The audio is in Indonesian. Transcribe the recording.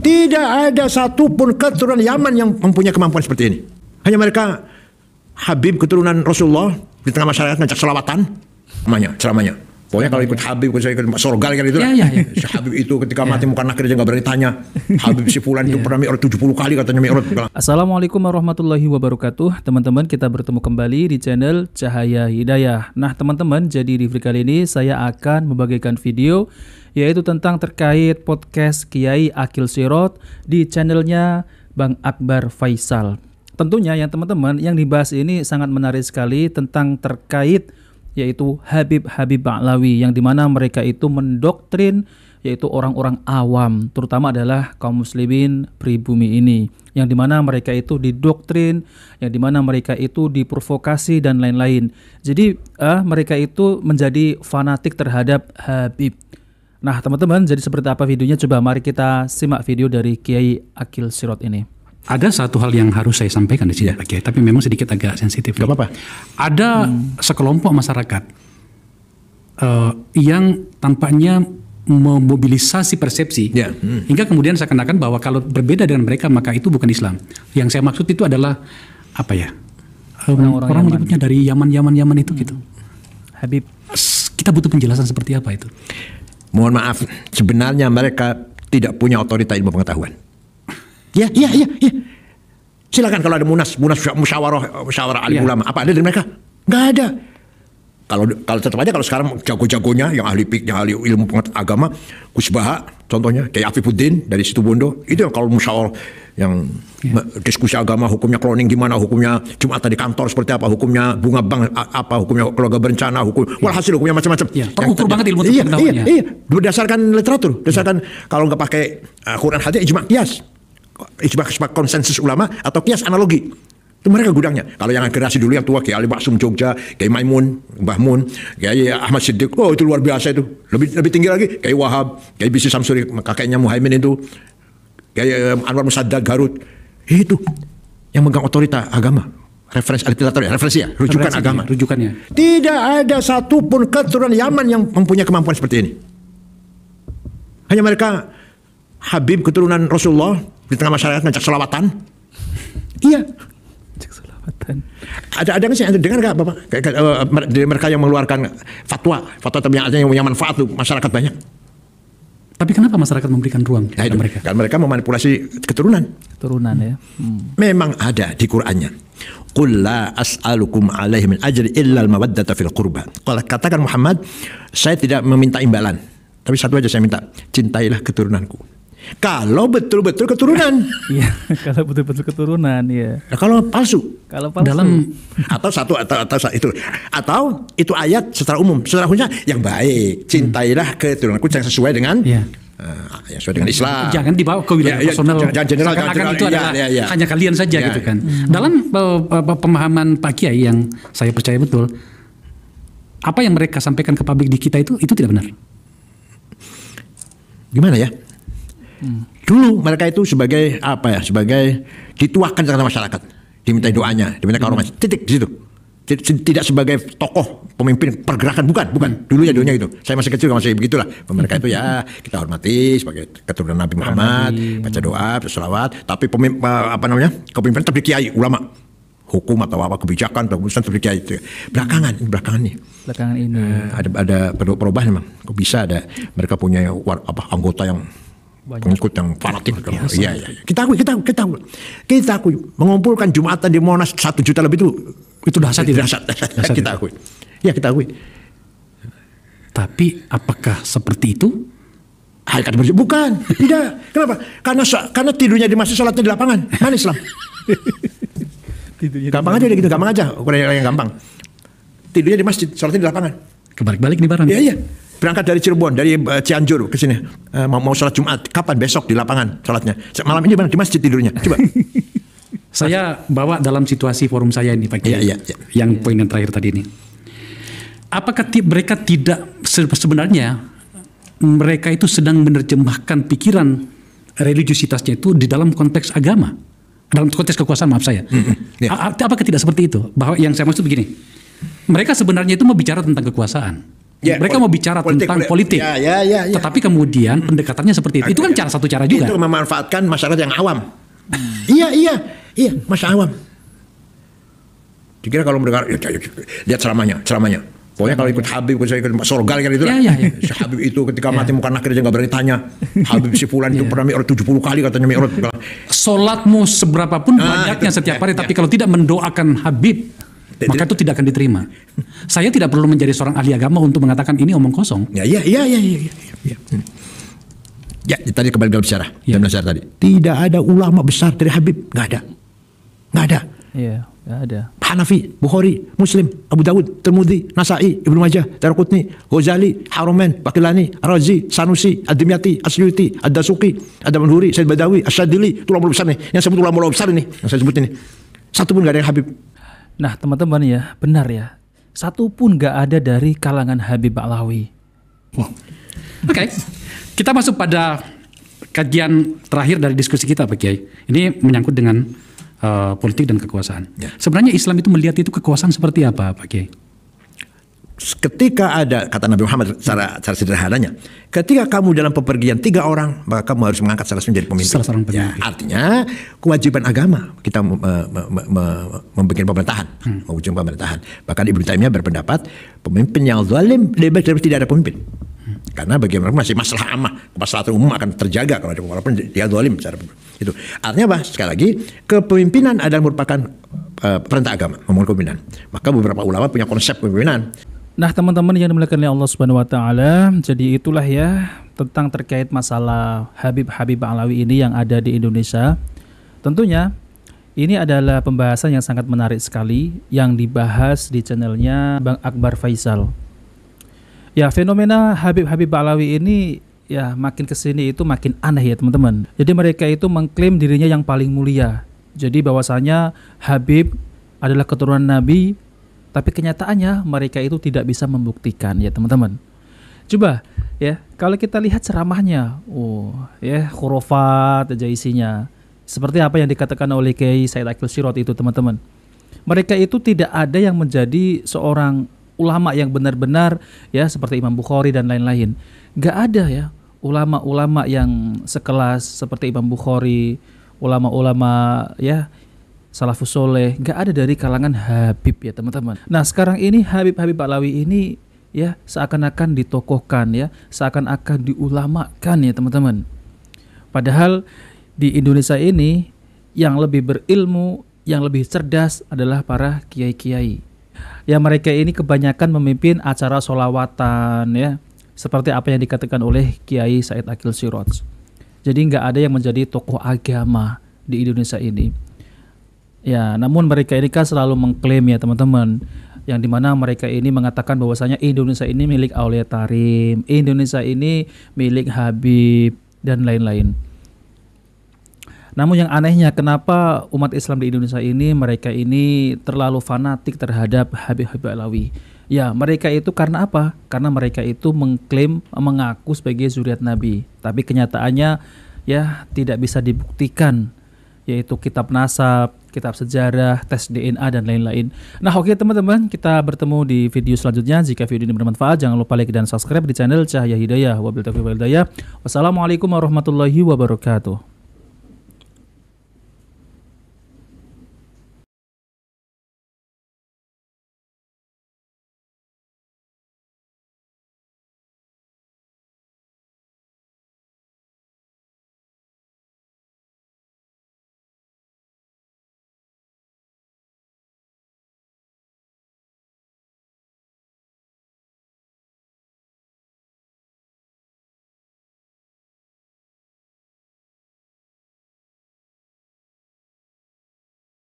Tidak ada satupun keturunan Yaman yang mempunyai kemampuan seperti ini. Hanya mereka Habib keturunan Rasulullah di tengah masyarakat ngajak selawatan ceramahnya. Pokoknya kalau ikut Habib, saya ikut Sorgal kan itu lah. Si Habib itu ketika mati muka nakir aja nggak berani tanya. Habib si Fulan itu pernah mi'raj 70 kali katanya mi'raj. Assalamualaikum warahmatullahi wabarakatuh. Teman-teman, kita bertemu kembali di channel Cahaya Hidayah. Nah teman-teman, jadi di video kali ini saya akan membagikan video yaitu tentang terkait podcast Kiai Aqil Sirot di channelnya Bang Akbar Faisal. Tentunya yang teman-teman yang dibahas ini sangat menarik sekali tentang terkait yaitu Habib Ba'lawi, yang dimana mereka itu mendoktrin yaitu orang-orang awam, terutama adalah kaum muslimin pribumi ini, yang dimana mereka itu didoktrin, yang dimana mereka itu diprovokasi dan lain-lain. Jadi mereka itu menjadi fanatik terhadap Habib. Nah teman-teman, jadi seperti apa videonya? Coba mari kita simak video dari Kiai Aqil Sirot ini. Ada satu hal yang harus saya sampaikan di sini, Pak Kiai, tapi memang sedikit agak sensitif. Gak apa-apa. Ada sekelompok masyarakat yang tampaknya memobilisasi persepsi hingga kemudian seakan-akan bahwa kalau berbeda dengan mereka maka itu bukan Islam. Yang saya maksud itu adalah apa ya? Orang menyebutnya dari Yaman itu gitu. Habib, kita butuh penjelasan seperti apa itu? Mohon maaf, sebenarnya mereka tidak punya otoritas ilmu pengetahuan. Ya. Silakan kalau ada musyawarah alim ulama, apa ada dari mereka? Nggak ada. Kalau tetap aja kalau sekarang jago-jagonya yang ahli ilmu agama, Kusbaha contohnya, kayak Afifuddin dari Situbondo, itu yang kalau musyawarah yang diskusi agama, hukumnya cloning gimana, hukumnya Jumatan di kantor seperti apa, hukumnya bunga bank apa, hukumnya keluarga berencana, walhasil hukumnya macam-macam. Terukur banget ilmu pengetahuannya. Iya, berdasarkan literatur, berdasarkan kalau nggak pakai Quran hadis, ijma qiyas. Ijma konsensus ulama atau kias analogi. Itu mereka gudangnya. Kalau yang generasi dulu yang tua, Kiai Ali Maksum Jogja, Kiai Maimun, Mbah Mun, Kiai Ahmad Siddiq, oh itu luar biasa itu. Lebih tinggi lagi, Kiai Wahab, Kiai Bisi Samsuri, kakeknya Muhaimin itu, Kiai Anwar Musaddad Garut. Itu yang megang otorita agama. Referensi literatur ya, rujukan agama. Rujukannya. Tidak ada satupun keturunan Yaman yang mempunyai kemampuan seperti ini. Hanya mereka Habib keturunan Rasulullah di tengah masyarakat ngajak selawatan. Iya. Ngajak selawatan. Ada nggak sih? Anda dengar nggak Bapak? Dari mereka yang mengeluarkan fatwa yang manfaat tuh masyarakat banyak. Tapi kenapa masyarakat memberikan ruang kepada mereka? Karena mereka memanipulasi keturunan ya. Memang ada di Qur'annya. Qul la as'alukum alaihi min ajri illa al-mawaddata fil qurba. Kalau katakan Muhammad, saya tidak meminta imbalan, tapi satu aja saya minta, cintailah keturunanku. Kalau betul-betul keturunan. Iya, kalau betul-betul keturunan ya. Nah, kalau palsu. Dalam atau itu ayat secara umum, secara khususnya yang baik. Cintailah keturunanku yang sesuai dengan yang sesuai dengan Islam. Jangan dibawa ke wilayah personal. Jangan general, itu adalah hanya kalian saja gitu kan. Dalam pemahaman Pak Kiai yang saya percaya betul, apa yang mereka sampaikan ke publik di kita itu tidak benar. Gimana ya? Dulu mereka itu sebagai sebagai dituakan terhadap masyarakat, diminta doanya, diminta karunia, titik di situ. Tidak sebagai tokoh pemimpin pergerakan, bukan. Dulunya gitu. Saya masih kecil masih begitulah. Mereka itu ya kita hormati sebagai keturunan Nabi Muhammad, baca doa, selawat. Tapi kepemimpinan tetap di kiai ulama, hukum atau apa kebijakan atau keputusan tetap di kiai itu. Belakangan ini. Ada perubahan memang. Kok bisa ada mereka punya anggota yang pengikut yang fanatik. Iya. Kita akui mengumpulkan Jumatan di Monas 1 juta lebih itu dahsyat. Kita akui. Ya, kita akui. Tapi apakah seperti itu? Bukan, tidak. Kenapa? Karena tidurnya di masjid, sholatnya di lapangan. Mana Islam? Gampang aja gitu, gampang aja. Ukuran yang gampang. Tidurnya di masjid, sholatnya di lapangan. Kebalik-balik nih barang. Iya. Berangkat dari Cirebon, dari Cianjur ke sini, mau sholat Jumat. Kapan? Besok di lapangan sholatnya. Malam ini di masjid tidurnya. Coba. Saya bawa dalam situasi forum saya ini, Pak Kiai. Yang poin yang terakhir tadi ini. Apakah mereka tidak sebenarnya mereka itu sedang menerjemahkan pikiran religiusitasnya itu di dalam konteks agama, dalam konteks kekuasaan, maaf saya. Apakah tidak seperti itu? Bahwa yang saya maksud begini, mereka sebenarnya itu mau bicara tentang kekuasaan. Mereka mau bicara tentang politik. Ya. Tetapi kemudian pendekatannya seperti itu. Itu kan satu cara juga. Itu memanfaatkan masyarakat yang awam. Iya, masyarakat awam. Dikira kalau mereka lihat ceramahnya. Pokoknya kalau ikut Habib, saya ikut Sorgal kan itu. Si Habib itu ketika mati muka nakir aja nggak berani tanya. Habib si Fulan itu pernah mi'raj 70 kali katanya mi'raj. Solatmu seberapapun banyaknya setiap hari, tapi kalau tidak mendoakan Habib, maka itu tidak akan diterima. Saya tidak perlu menjadi seorang ahli agama untuk mengatakan ini omong kosong. Iya. Ya, tadi kembali dalam sejarah. Dalam sejarah tadi. Tidak ada ulama besar dari Habib, nggak ada. Iya, nggak ada. Hanafi, Bukhari, Muslim, Abu Dawud, Tirmidzi, Nasa'i, Ibnu Majah, Darqutni, Ghazali, Haramain, Baqillani, Ar-Razi, Sanusi, Ad-Dimyati, Asyuti, Ad-Dasuqi, Ad-Manhuri, Said Badawi, Asy-Syadzili, itu ulama besar nih. Yang sebut ulama besar ini, yang saya sebut ini. Satu pun nggak ada yang Habib. Nah, teman-teman ya, benar ya. Satu pun nggak ada dari kalangan Habib Ba'lawi. Oke. Kita masuk pada kajian terakhir dari diskusi kita, Pak Kiai. Ini menyangkut dengan politik dan kekuasaan. Ya. Sebenarnya Islam itu melihat itu kekuasaan seperti apa, Pak Kiai? Ketika ada, kata Nabi Muhammad secara sederhananya, ketika kamu dalam pepergian 3 orang, maka kamu harus mengangkat salah satu menjadi pemimpin. Ya, artinya kewajiban agama kita membuat pemerintahan, mewujudkan pemerintahan. Bahkan Ibnu Taimiyah berpendapat pemimpin yang zalim lebih baik daripada tidak ada pemimpin. Karena bagaimana masih masalah ammah, masalah umum akan terjaga kalau ada walaupun dia zalim secara itu. Artinya apa? Sekali lagi, kepemimpinan adalah merupakan perintah agama, membangun kepemimpinan. Maka beberapa ulama punya konsep kepemimpinan. Nah, teman-teman yang dimuliakan oleh Allah Subhanahu wa taala, jadi itulah ya tentang terkait masalah Habib Ba'lawi ini yang ada di Indonesia. Tentunya ini adalah pembahasan yang sangat menarik sekali yang dibahas di channelnya Bang Akbar Faisal. Ya, fenomena Habib Ba'lawi ini ya makin kesini itu makin aneh ya teman-teman. Jadi mereka itu mengklaim dirinya yang paling mulia. Jadi bahwasanya Habib adalah keturunan Nabi, tapi kenyataannya mereka itu tidak bisa membuktikan ya teman-teman. Coba ya, kalau kita lihat ceramahnya, khurafat aja isinya. Seperti apa yang dikatakan oleh Kiai Said Akil Sirot itu teman-teman. Mereka itu tidak ada yang menjadi seorang ulama yang benar-benar ya seperti Imam Bukhari dan lain-lain. Gak ada ya ulama-ulama yang sekelas seperti Imam Bukhari, ulama-ulama ya salafus soleh, gak ada dari kalangan Habib ya teman-teman. Nah, sekarang ini Habib Ba'lawi ini ya seakan-akan ditokohkan ya, seakan-akan diulamakan ya teman-teman. Padahal di Indonesia ini yang lebih berilmu, yang lebih cerdas adalah para kiai-kiai. Ya, mereka ini kebanyakan memimpin acara sholawatan ya, seperti apa yang dikatakan oleh Kiai Said Akil Sirot. Jadi nggak ada yang menjadi tokoh agama di Indonesia ini. Ya, namun mereka ini kan selalu mengklaim ya teman-teman, yang dimana mereka ini mengatakan bahwasanya Indonesia ini milik Aulia Tarim, Indonesia ini milik Habib dan lain-lain. Namun yang anehnya, kenapa umat Islam di Indonesia ini mereka ini terlalu fanatik terhadap Habib Ba'lawi? Ya, mereka itu karena apa? Karena mereka itu mengklaim, mengaku sebagai zuriat Nabi, tapi kenyataannya ya tidak bisa dibuktikan, yaitu kitab nasab, kitab sejarah, tes DNA dan lain-lain. Nah, oke teman-teman, kita bertemu di video selanjutnya. Jika video ini bermanfaat, jangan lupa like dan subscribe di channel Cahaya Hidayah. Wabillahi taufiq wal hidayah. Wassalamualaikum warahmatullahi wabarakatuh.